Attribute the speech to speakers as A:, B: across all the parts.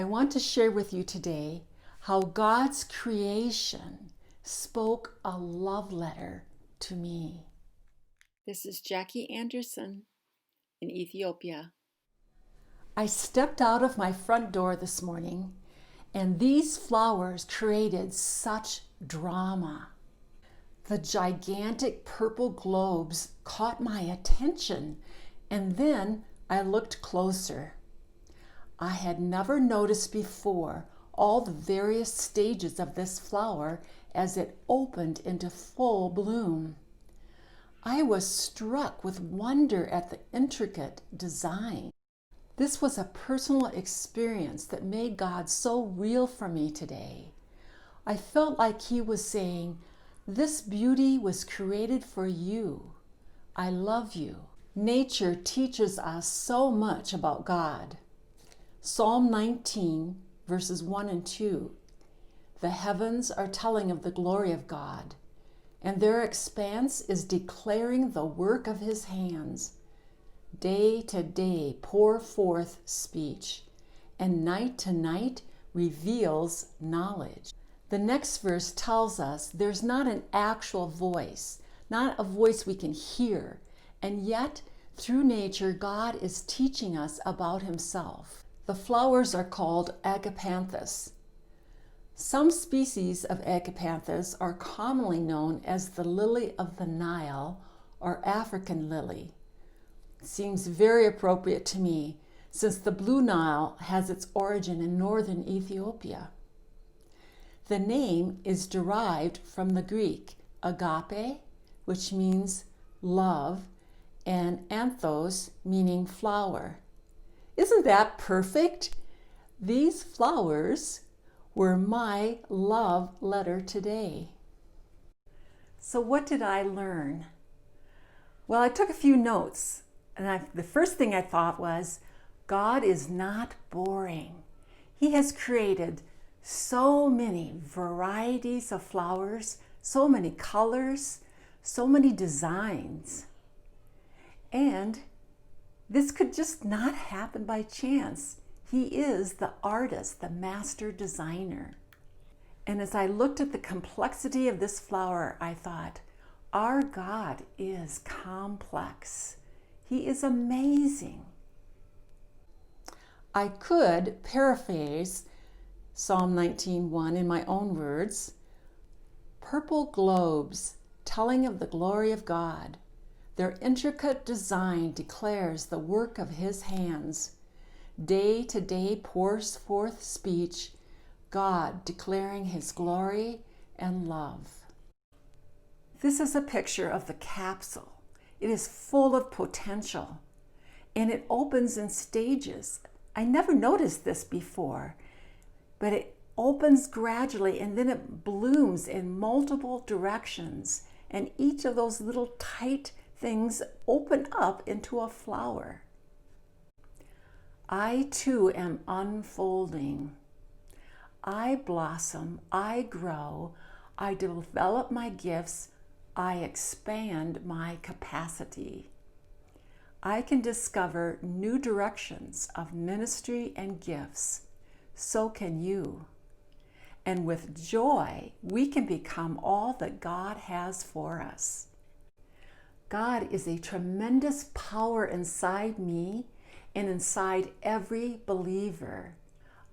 A: I want to share with you today how God's creation spoke a love letter to me.
B: This is Jackie Anderson in Ethiopia.
A: I stepped out of my front door this morning, and these flowers created such drama. The gigantic purple globes caught my attention, and then I looked closer. I had never noticed before all the various stages of this flower as it opened into full bloom. I was struck with wonder at the intricate design. This was a personal experience that made God so real for me today. I felt like He was saying, "This beauty was created for you. I love you." Nature teaches us so much about God. Psalm 19, verses 1 and 2. The heavens are telling of the glory of God, and their expanse is declaring the work of His hands. Day to day pour forth speech, and night to night reveals knowledge. The next verse tells us there's not an actual voice, not a voice we can hear, and yet through nature God is teaching us about Himself. The flowers are called agapanthus. Some species of agapanthus are commonly known as the lily of the Nile or African lily. It seems very appropriate to me since the Blue Nile has its origin in northern Ethiopia. The name is derived from the Greek agape, which means love, and anthos, meaning flower. Isn't that perfect? These flowers were my love letter today. So what did I learn? Well, I took a few notes, and the first thing I thought was, God is not boring. He has created so many varieties of flowers, so many colors, so many designs. And this could just not happen by chance. He is the artist, the master designer. And as I looked at the complexity of this flower, I thought, our God is complex. He is amazing. I could paraphrase Psalm 19:1 in my own words. Purple globes telling of the glory of God. Their intricate design declares the work of His hands. Day to day pours forth speech, God declaring His glory and love. This is a picture of the capsule. It is full of potential, and it opens in stages. I never noticed this before, but it opens gradually and then it blooms in multiple directions, and each of those little tight things open up into a flower. I too am unfolding. I blossom, I grow, I develop my gifts, I expand my capacity. I can discover new directions of ministry and gifts. So can you. And with joy, we can become all that God has for us. God is a tremendous power inside me and inside every believer.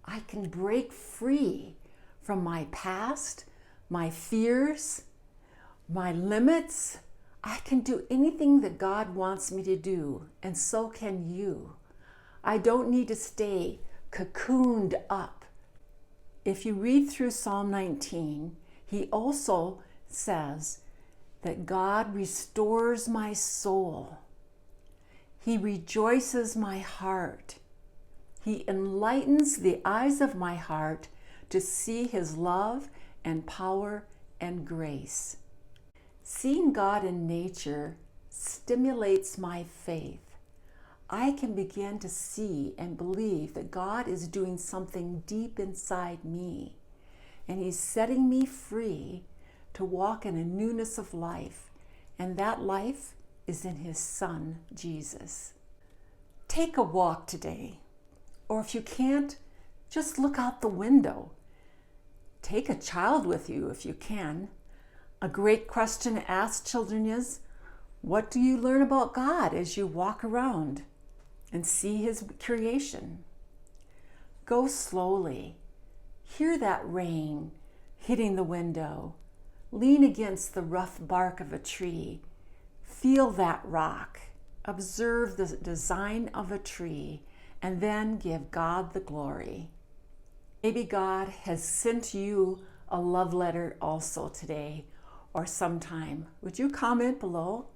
A: I can break free from my past, my fears, my limits. I can do anything that God wants me to do, and so can you. I don't need to stay cocooned up. If you read through Psalm 19, he also says that God restores my soul. He rejoices my heart. He enlightens the eyes of my heart to see His love and power and grace. Seeing God in nature stimulates my faith. I can begin to see and believe that God is doing something deep inside me, and He's setting me free to walk in a newness of life, and that life is in His Son, Jesus. Take a walk today, or if you can't, Just look out the window. Take a child with you if you can. A great question to ask children is, what do you learn about God as you walk around and see His creation? Go slowly. Hear that rain hitting the window. Lean against the rough bark of a tree. Feel that rock. Observe the design of a tree, and then give God the glory. Maybe God has sent you a love letter also today or sometime. Would you comment below?